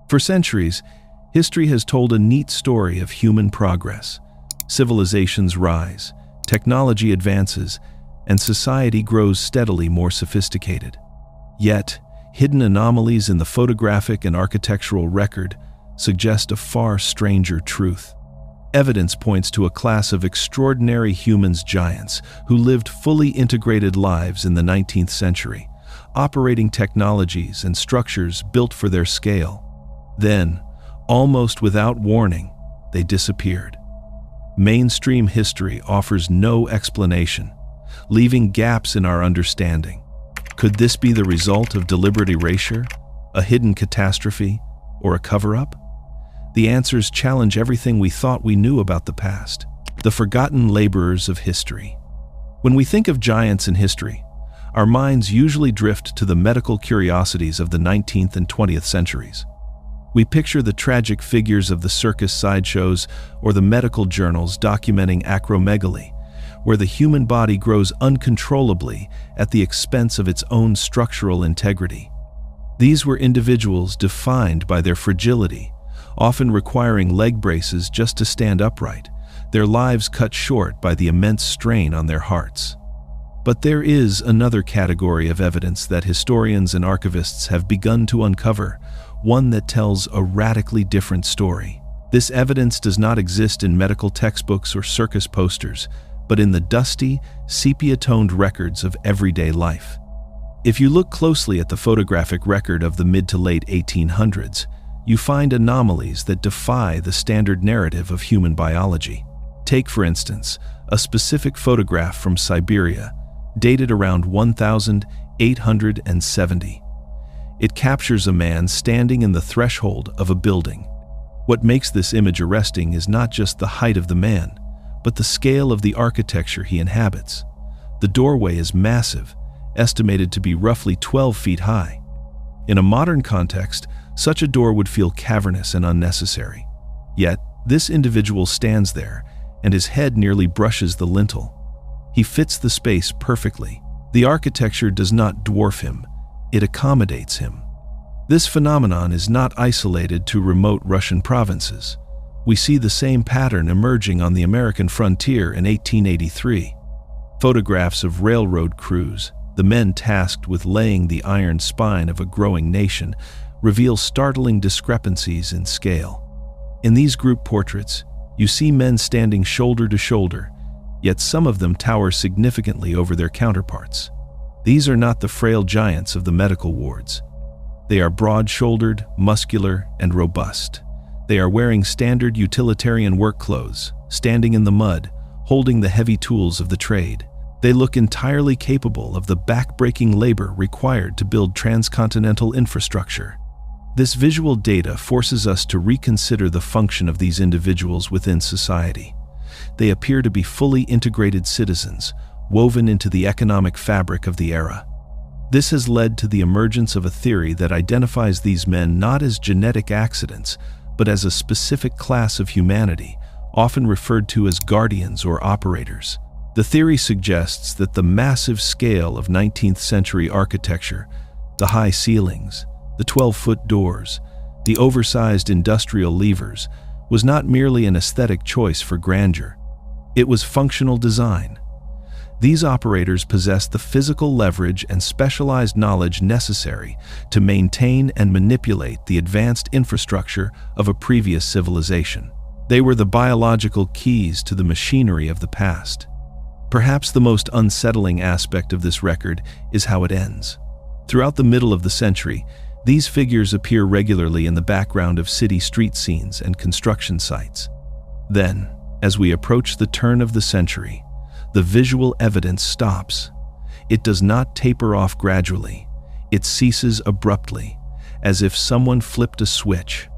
For centuries, history has told a neat story of human progress. Civilizations rise, technology advances, and society grows steadily more sophisticated. Yet, hidden anomalies in the photographic and architectural record suggest a far stranger truth. Evidence points to a class of extraordinary humans giants who lived fully integrated lives in the 19th century, operating technologies and structures built for their scale. Then, almost without warning, they disappeared. Mainstream history offers no explanation, leaving gaps in our understanding. Could this be the result of deliberate erasure, a hidden catastrophe, or a cover-up? The answers challenge everything we thought we knew about the past. The forgotten laborers of history. When we think of giants in history, our minds usually drift to the medical curiosities of the 19th and 20th centuries. We picture the tragic figures of the circus sideshows or the medical journals documenting acromegaly, where the human body grows uncontrollably at the expense of its own structural integrity. These were individuals defined by their fragility, often requiring leg braces just to stand upright, their lives cut short by the immense strain on their hearts. But there is another category of evidence that historians and archivists have begun to uncover, one that tells a radically different story. This evidence does not exist in medical textbooks or circus posters, but in the dusty, sepia-toned records of everyday life. If you look closely at the photographic record of the mid to late 1800s, you find anomalies that defy the standard narrative of human biology. Take, for instance, a specific photograph from Siberia, dated around 1870. It captures a man standing in the threshold of a building. What makes this image arresting is not just the height of the man, but the scale of the architecture he inhabits. The doorway is massive, estimated to be roughly 12 feet high. In a modern context, such a door would feel cavernous and unnecessary. Yet, this individual stands there, and his head nearly brushes the lintel. He fits the space perfectly. The architecture does not dwarf him, it accommodates him. This phenomenon is not isolated to remote Russian provinces. We see the same pattern emerging on the American frontier in 1883. Photographs of railroad crews, the men tasked with laying the iron spine of a growing nation, reveal startling discrepancies in scale. In these group portraits, you see men standing shoulder to shoulder, yet some of them tower significantly over their counterparts. These are not the frail giants of the medical wards. They are broad-shouldered, muscular, and robust. They are wearing standard utilitarian work clothes, standing in the mud, holding the heavy tools of the trade. They look entirely capable of the back-breaking labor required to build transcontinental infrastructure. This visual data forces us to reconsider the function of these individuals within society. They appear to be fully integrated citizens, woven into the economic fabric of the era. This has led to the emergence of a theory that identifies these men not as genetic accidents, but as a specific class of humanity, often referred to as guardians or operators. The theory suggests that the massive scale of 19th century architecture, the high ceilings, the 12-foot doors, the oversized industrial levers, was not merely an aesthetic choice for grandeur. It was functional design. These operators possessed the physical leverage and specialized knowledge necessary to maintain and manipulate the advanced infrastructure of a previous civilization. They were the biological keys to the machinery of the past. Perhaps the most unsettling aspect of this record is how it ends. Throughout the middle of the century, these figures appear regularly in the background of city street scenes and construction sites. Then, as we approach the turn of the century, the visual evidence stops. It does not taper off gradually. It ceases abruptly, as if someone flipped a switch.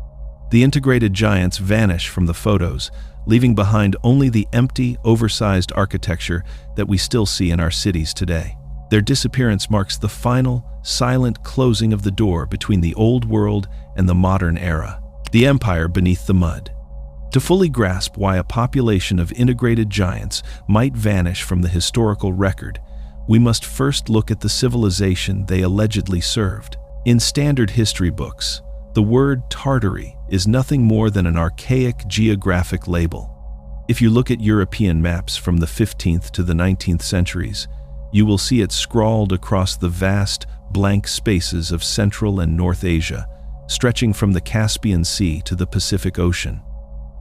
The integrated giants vanish from the photos, leaving behind only the empty, oversized architecture that we still see in our cities today. Their disappearance marks the final, silent closing of the door between the old world and the modern era, the empire beneath the mud. To fully grasp why a population of integrated giants might vanish from the historical record, we must first look at the civilization they allegedly served. In standard history books, The word Tartary is nothing more than an archaic geographic label. If you look at European maps from the 15th to the 19th centuries, you will see it scrawled across the vast, blank spaces of Central and North Asia, stretching from the Caspian Sea to the Pacific Ocean.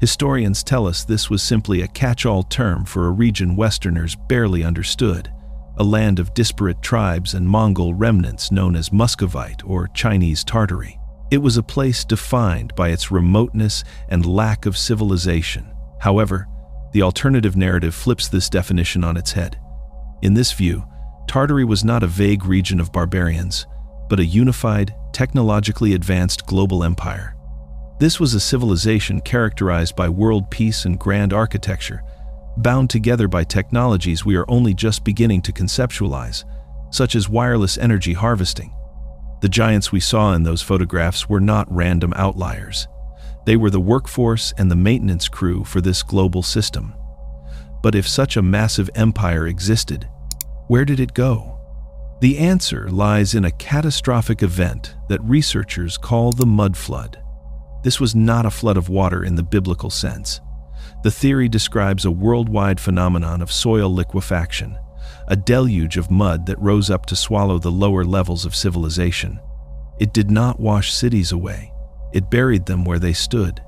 Historians tell us this was simply a catch-all term for a region Westerners barely understood, a land of disparate tribes and Mongol remnants known as Muscovite or Chinese Tartary. It was a place defined by its remoteness and lack of civilization. However, the alternative narrative flips this definition on its head. In this view, Tartary was not a vague region of barbarians, but a unified, technologically advanced global empire. This was a civilization characterized by world peace and grand architecture, bound together by technologies we are only just beginning to conceptualize, such as wireless energy harvesting. The giants we saw in those photographs were not random outliers. They were the workforce and the maintenance crew for this global system. But if such a massive empire existed, where did it go? The answer lies in a catastrophic event that researchers call the Mudflood. This was not a flood of water in the biblical sense. The theory describes a worldwide phenomenon of soil liquefaction, a deluge of mud that rose up to swallow the lower levels of civilization. It did not wash cities away. It buried them where they stood.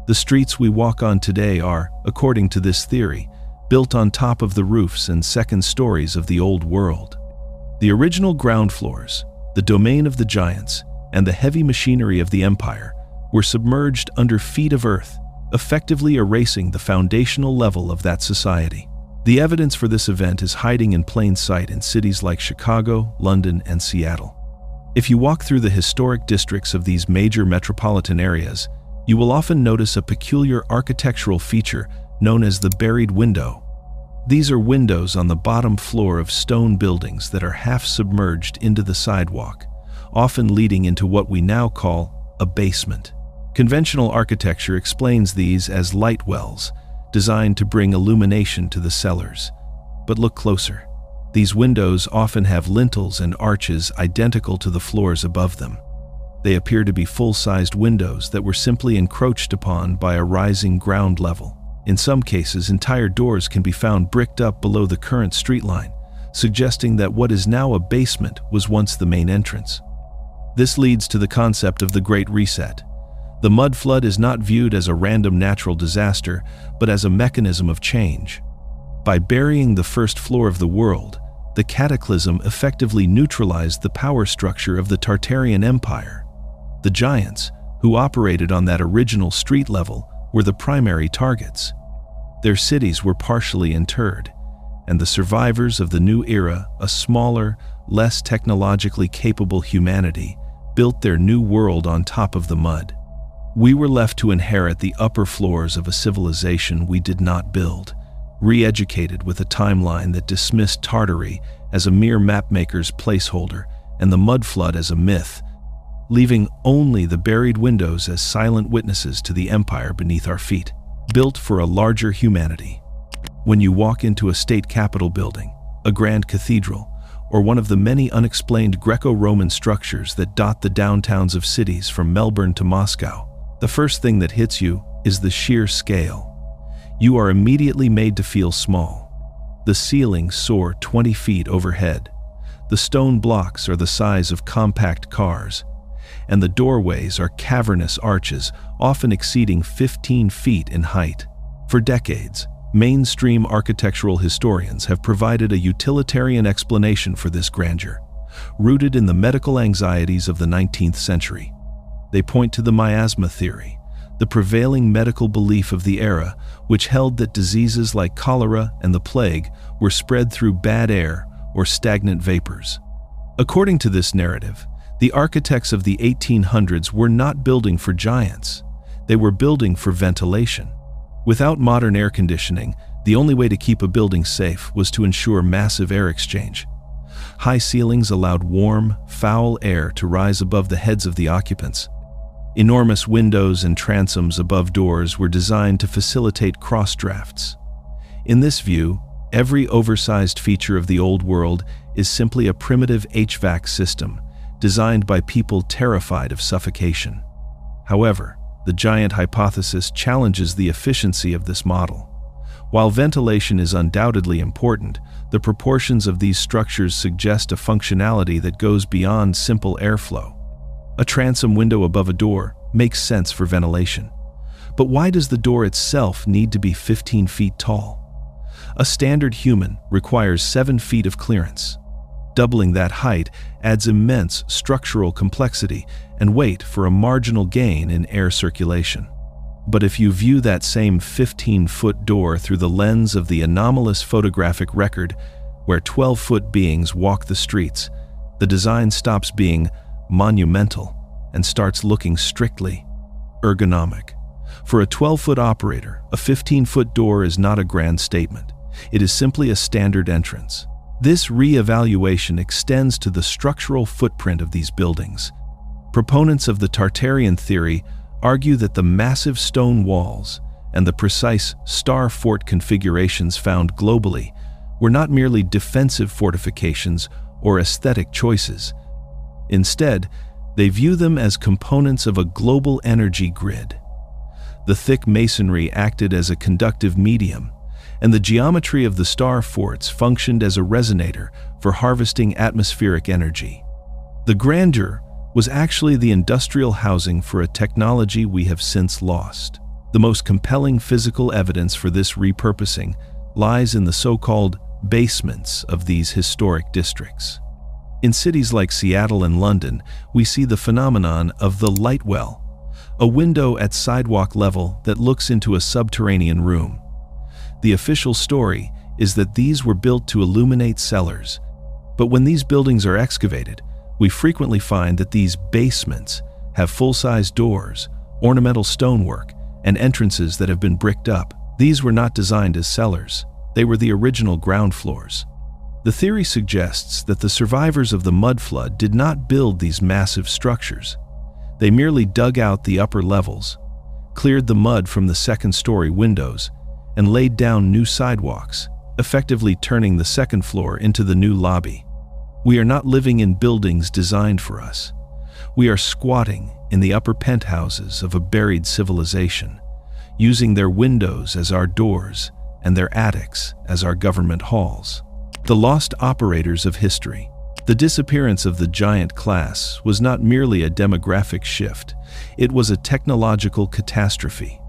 The streets we walk on today are, according to this theory, built on top of the roofs and second stories of the old world. The original ground floors, the domain of the giants, and the heavy machinery of the empire were submerged under feet of earth, effectively erasing the foundational level of that society. The evidence for this event is hiding in plain sight in cities like Chicago, London, and Seattle. If you walk through the historic districts of these major metropolitan areas, you will often notice a peculiar architectural feature known as the buried window. These are windows on the bottom floor of stone buildings that are half submerged into the sidewalk, often leading into what we now call a basement. Conventional architecture explains these as light wells, designed to bring illumination to the cellars. But look closer. These windows often have lintels and arches identical to the floors above them. They appear to be full-sized windows that were simply encroached upon by a rising ground level. In some cases, entire doors can be found bricked up below the current street line, suggesting that what is now a basement was once the main entrance. This leads to the concept of the Great Reset. The Mudflood is not viewed as a random natural disaster, but as a mechanism of change. By burying the first floor of the world, the cataclysm effectively neutralized the power structure of the Tartarian Empire. The giants, who operated on that original street level, were the primary targets. Their cities were partially interred, and the survivors of the new era, a smaller, less technologically capable humanity, built their new world on top of the mud. We were left to inherit the upper floors of a civilization we did not build, re-educated with a timeline that dismissed Tartary as a mere mapmaker's placeholder and the Mudflood as a myth, leaving only the buried windows as silent witnesses to the empire beneath our feet, built for a larger humanity. When you walk into a state capitol building, a grand cathedral, or one of the many unexplained Greco-Roman structures that dot the downtowns of cities from Melbourne to Moscow, the first thing that hits you is the sheer scale. You are immediately made to feel small. The ceilings soar 20 feet overhead. The stone blocks are the size of compact cars, and the doorways are cavernous arches, often exceeding 15 feet in height. For decades, mainstream architectural historians have provided a utilitarian explanation for this grandeur, rooted in the medical anxieties of the 19th century. They point to the miasma theory, the prevailing medical belief of the era, which held that diseases like cholera and the plague were spread through bad air or stagnant vapors. According to this narrative, the architects of the 1800s were not building for giants. They were building for ventilation. Without modern air conditioning, the only way to keep a building safe was to ensure massive air exchange. High ceilings allowed warm, foul air to rise above the heads of the occupants. Enormous windows and transoms above doors were designed to facilitate cross-drafts. In this view, every oversized feature of the old world is simply a primitive HVAC system, designed by people terrified of suffocation. However, the giant hypothesis challenges the efficiency of this model. While ventilation is undoubtedly important, the proportions of these structures suggest a functionality that goes beyond simple airflow. A transom window above a door makes sense for ventilation. But why does the door itself need to be 15 feet tall? A standard human requires 7 feet of clearance. Doubling that height adds immense structural complexity and weight for a marginal gain in air circulation. But if you view that same 15-foot door through the lens of the anomalous photographic record, where 12-foot beings walk the streets, the design stops being monumental and starts looking strictly ergonomic. For a 12-foot operator, a 15-foot door is not a grand statement. It is simply a standard entrance. This re-evaluation extends to the structural footprint of these buildings. Proponents of the Tartarian theory argue that the massive stone walls and the precise star fort configurations found globally were not merely defensive fortifications or aesthetic choices. Instead, they view them as components of a global energy grid. The thick masonry acted as a conductive medium, and the geometry of the star forts functioned as a resonator for harvesting atmospheric energy. The grandeur was actually the industrial housing for a technology we have since lost. The most compelling physical evidence for this repurposing lies in the so-called basements of these historic districts. In cities like Seattle and London, we see the phenomenon of the light well, a window at sidewalk level that looks into a subterranean room. The official story is that these were built to illuminate cellars, but when these buildings are excavated, we frequently find that these basements have full-size doors, ornamental stonework, and entrances that have been bricked up. These were not designed as cellars. They were the original ground floors. The theory suggests that the survivors of the Mudflood did not build these massive structures. They merely dug out the upper levels, cleared the mud from the second-story windows, and laid down new sidewalks, effectively turning the second floor into the new lobby. We are not living in buildings designed for us. We are squatting in the upper penthouses of a buried civilization, using their windows as our doors and their attics as our government halls. The lost operators of history. The disappearance of the giant class was not merely a demographic shift, it was a technological catastrophe.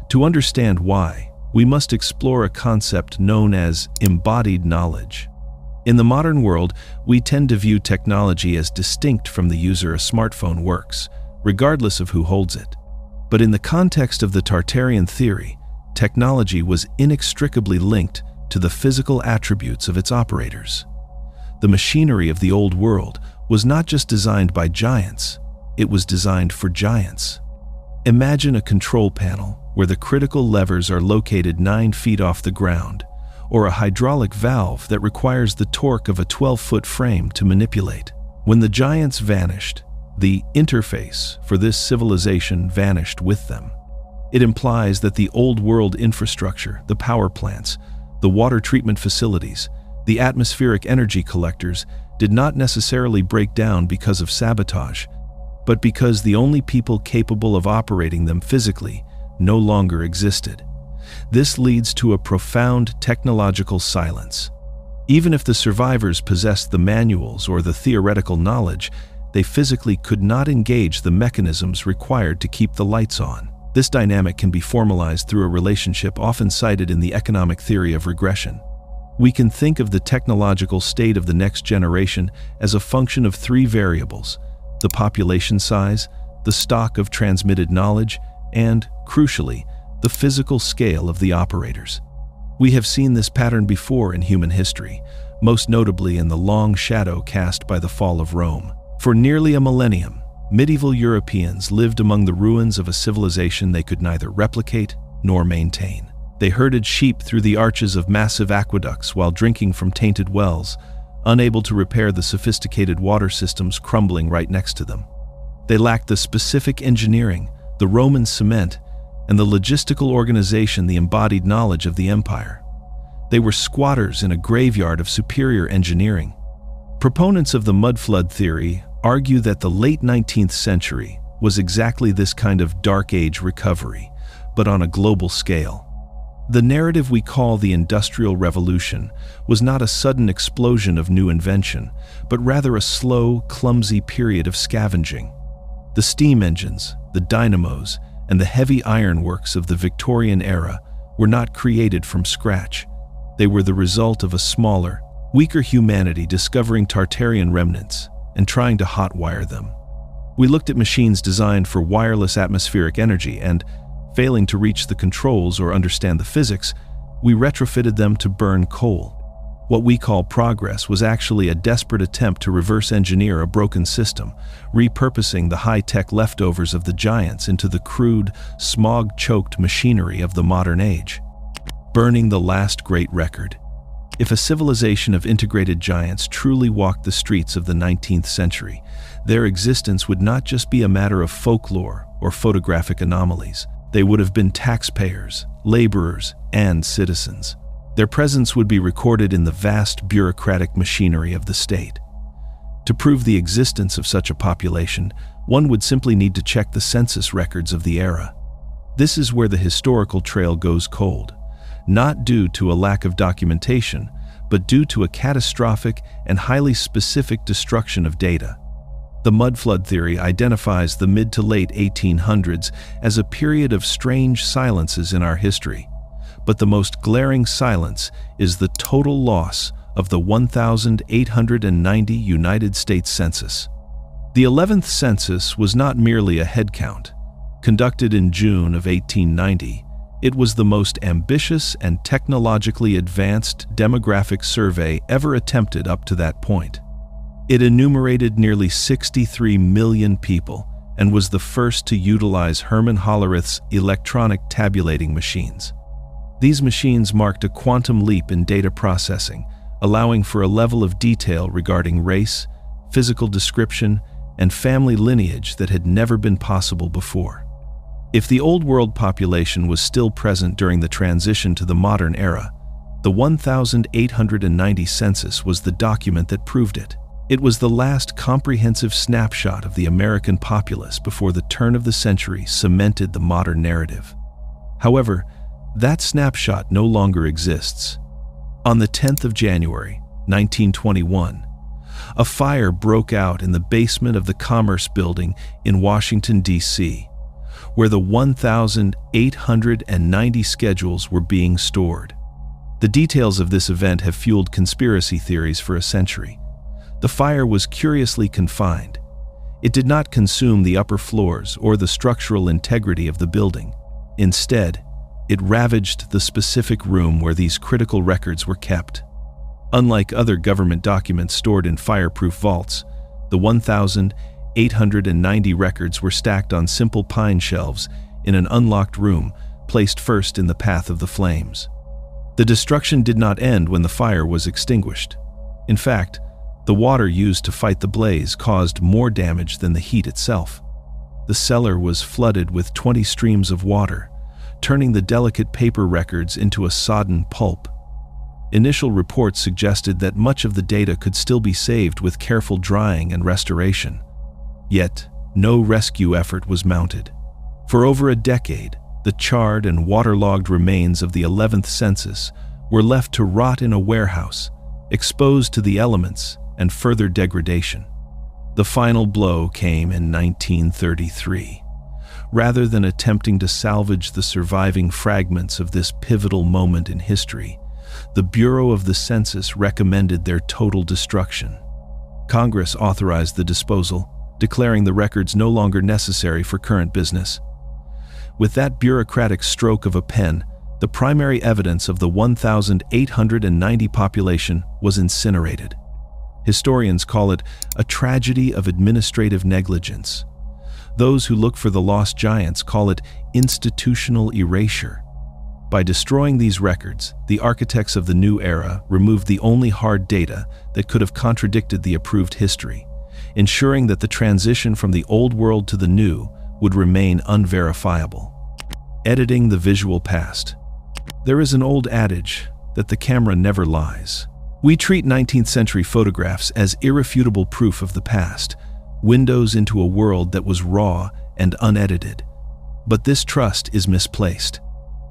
To understand why, we must explore a concept known as embodied knowledge. In the modern world, we tend to view technology as distinct from the user a smartphone works, regardless of who holds it. But in the context of the Tartarian theory, technology was inextricably linked to the physical attributes of its operators. The machinery of the old world was not just designed by giants, it was designed for giants. Imagine a control panel where the critical levers are located 9 feet off the ground, or a hydraulic valve that requires the torque of a 12-foot frame to manipulate. When the giants vanished, the interface for this civilization vanished with them. It implies that the old world infrastructure, the power plants, the water treatment facilities, the atmospheric energy collectors did not necessarily break down because of sabotage, but because the only people capable of operating them physically no longer existed. This leads to a profound technological silence. Even if the survivors possessed the manuals or the theoretical knowledge, they physically could not engage the mechanisms required to keep the lights on. This dynamic can be formalized through a relationship often cited in the economic theory of regression. We can think of the technological state of the next generation as a function of 3 variables: the population size, the stock of transmitted knowledge, and, crucially, the physical scale of the operators. We have seen this pattern before in human history, most notably in the long shadow cast by the fall of Rome. For nearly a millennium, medieval Europeans lived among the ruins of a civilization they could neither replicate nor maintain. They herded sheep through the arches of massive aqueducts while drinking from tainted wells, unable to repair the sophisticated water systems crumbling right next to them. They lacked the specific engineering, the Roman cement, and the logistical organization, the embodied knowledge of the empire. They were squatters in a graveyard of superior engineering. Proponents of the Mudflood theory argue that the late 19th century was exactly this kind of Dark Age recovery, but on a global scale. The narrative we call the Industrial Revolution was not a sudden explosion of new invention, but rather a slow, clumsy period of scavenging. The steam engines, the dynamos, and the heavy ironworks of the Victorian era were not created from scratch. They were the result of a smaller, weaker humanity discovering Tartarian remnants and trying to hotwire them. We looked at machines designed for wireless atmospheric energy and, failing to reach the controls or understand the physics, we retrofitted them to burn coal. What we call progress was actually a desperate attempt to reverse engineer a broken system, repurposing the high-tech leftovers of the giants into the crude, smog-choked machinery of the modern age. Burning the last great record. If a civilization of integrated giants truly walked the streets of the 19th century, their existence would not just be a matter of folklore or photographic anomalies. They would have been taxpayers, laborers, and citizens. Their presence would be recorded in the vast bureaucratic machinery of the state. To prove the existence of such a population, one would simply need to check the census records of the era. This is where the historical trail goes cold, not due to a lack of documentation, but due to a catastrophic and highly specific destruction of data. The Mudflood theory identifies the mid to late 1800s as a period of strange silences in our history, but the most glaring silence is the total loss of the 1,890 United States Census. The 11th census was not merely a headcount. Conducted in June of 1890, it was the most ambitious and technologically advanced demographic survey ever attempted up to that point. It enumerated nearly 63 million people and was the first to utilize Herman Hollerith's electronic tabulating machines. These machines marked a quantum leap in data processing, allowing for a level of detail regarding race, physical description, and family lineage that had never been possible before. If the Old World population was still present during the transition to the modern era, the 1,890 census was the document that proved it. It was the last comprehensive snapshot of the American populace before the turn of the century cemented the modern narrative. However, that snapshot no longer exists. On the 10th of January, 1921, a fire broke out in the basement of the Commerce Building in Washington, D.C., where the 1,890 schedules were being stored. The details of this event have fueled conspiracy theories for a century. The fire was curiously confined. It did not consume the upper floors or the structural integrity of the building. Instead, it ravaged the specific room where these critical records were kept. Unlike other government documents stored in fireproof vaults, the 1,890 records were stacked on simple pine shelves in an unlocked room, placed first in the path of the flames. The destruction did not end when the fire was extinguished. In fact, the water used to fight the blaze caused more damage than the heat itself. The cellar was flooded with 20 streams of water, turning the delicate paper records into a sodden pulp. Initial reports suggested that much of the data could still be saved with careful drying and restoration. Yet, no rescue effort was mounted. For over a decade, the charred and waterlogged remains of the 11th census were left to rot in a warehouse, exposed to the elements and further degradation. The final blow came in 1933. Rather than attempting to salvage the surviving fragments of this pivotal moment in history, the Bureau of the Census recommended their total destruction. Congress authorized the disposal, declaring the records no longer necessary for current business. With that bureaucratic stroke of a pen, the primary evidence of the 1,890 population was incinerated. Historians call it a tragedy of administrative negligence. Those who look for the lost giants call it institutional erasure. By destroying these records, the architects of the new era removed the only hard data that could have contradicted the approved history, ensuring that the transition from the old world to the new would remain unverifiable. Editing the visual past. There is an old adage that the camera never lies. We treat 19th century photographs as irrefutable proof of the past, windows into a world that was raw and unedited. But this trust is misplaced.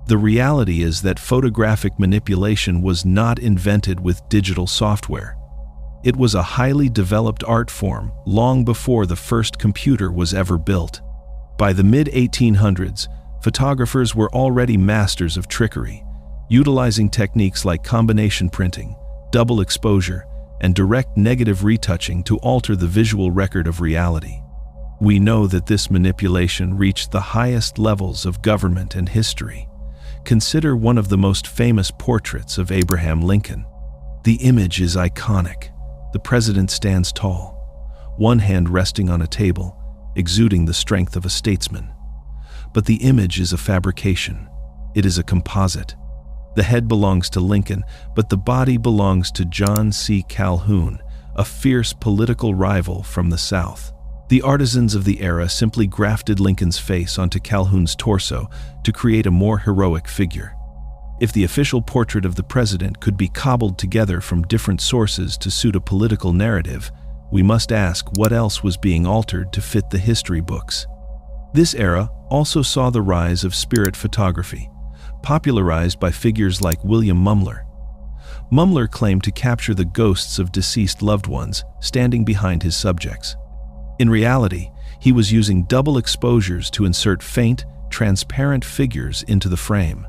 The reality is that photographic manipulation was not invented with digital software. It was a highly developed art form long before the first computer was ever built. By the mid-1800s, photographers were already masters of trickery, utilizing techniques like combination printing, double exposure, and direct negative retouching to alter the visual record of reality. We know that this manipulation reached the highest levels of government and history. Consider one of the most famous portraits of Abraham Lincoln. The image is iconic. The president stands tall, one hand resting on a table, exuding the strength of a statesman. But the image is a fabrication. It is a composite. The head belongs to Lincoln, but the body belongs to John C. Calhoun, a fierce political rival from the South. The artisans of the era simply grafted Lincoln's face onto Calhoun's torso to create a more heroic figure. If the official portrait of the president could be cobbled together from different sources to suit a political narrative, we must ask what else was being altered to fit the history books. This era also saw the rise of spirit photography, popularized by figures like William Mumler. Mumler claimed to capture the ghosts of deceased loved ones standing behind his subjects. In reality, he was using double exposures to insert faint, transparent figures into the frame.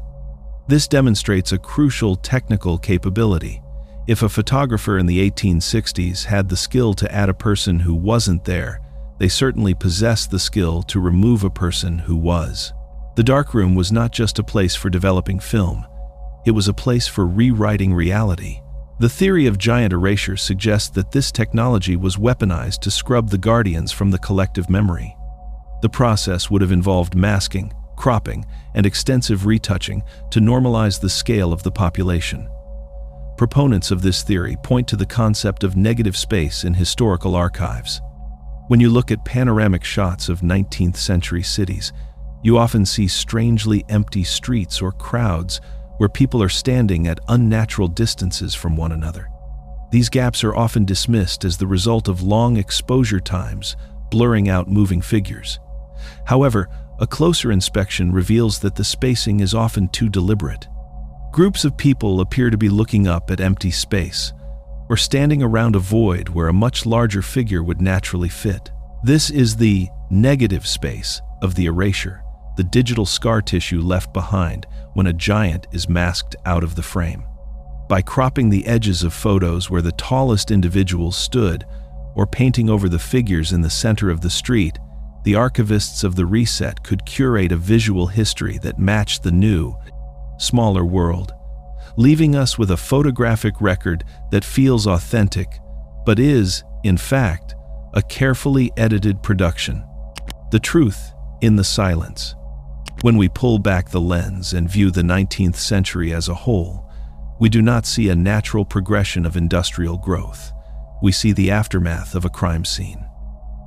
This demonstrates a crucial technical capability. If a photographer in the 1860s had the skill to add a person who wasn't there, they certainly possessed the skill to remove a person who was. The darkroom was not just a place for developing film. It was a place for rewriting reality. The theory of giant erasure suggests that this technology was weaponized to scrub the guardians from the collective memory. The process would have involved masking, cropping, and extensive retouching to normalize the scale of the population. Proponents of this theory point to the concept of negative space in historical archives. When you look at panoramic shots of 19th century cities, you often see strangely empty streets or crowds where people are standing at unnatural distances from one another. These gaps are often dismissed as the result of long exposure times, blurring out moving figures. However, a closer inspection reveals that the spacing is often too deliberate. Groups of people appear to be looking up at empty space, or standing around a void where a much larger figure would naturally fit. This is the negative space of the erasure, the digital scar tissue left behind when a giant is masked out of the frame. By cropping the edges of photos where the tallest individuals stood, or painting over the figures in the center of the street, the archivists of the reset could curate a visual history that matched the new, smaller world, leaving us with a photographic record that feels authentic, but is, in fact, a carefully edited production. The truth in the silence. When we pull back the lens and view the 19th century as a whole, we do not see a natural progression of industrial growth. We see the aftermath of a crime scene.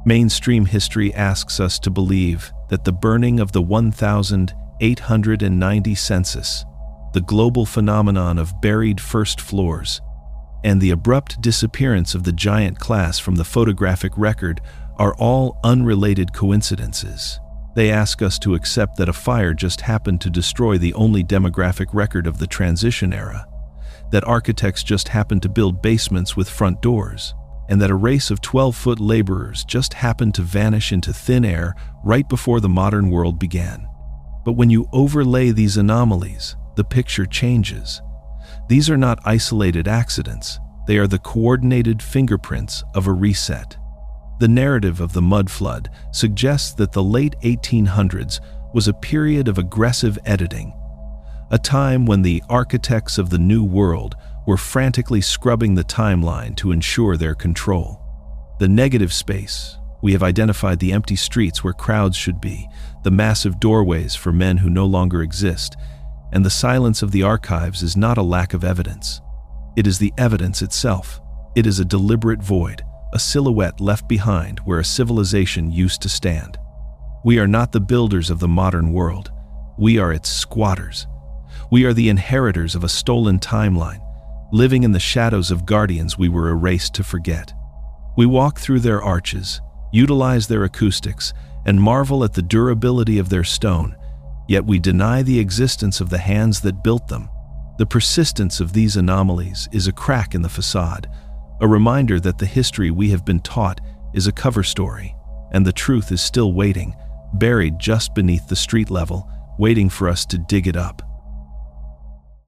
Mainstream history asks us to believe that the burning of the 1890 census, the global phenomenon of buried first floors, and the abrupt disappearance of the giant class from the photographic record are all unrelated coincidences. They ask us to accept that a fire just happened to destroy the only demographic record of the transition era, that architects just happened to build basements with front doors, and that a race of 12-foot laborers just happened to vanish into thin air right before the modern world began. But when you overlay these anomalies, the picture changes. These are not isolated accidents. They are the coordinated fingerprints of a reset. The narrative of the Mudflood suggests that the late 1800s was a period of aggressive editing, a time when the architects of the New World were frantically scrubbing the timeline to ensure their control. The negative space, we have identified the empty streets where crowds should be, the massive doorways for men who no longer exist, and the silence of the archives is not a lack of evidence. It is the evidence itself. It is a deliberate void, a silhouette left behind where a civilization used to stand. We are not the builders of the modern world. We are its squatters. We are the inheritors of a stolen timeline, living in the shadows of guardians we were erased to forget. We walk through their arches, utilize their acoustics, and marvel at the durability of their stone, yet we deny the existence of the hands that built them. The persistence of these anomalies is a crack in the facade, a reminder that the history we have been taught is a cover story, and the truth is still waiting, buried just beneath the street level, waiting for us to dig it up.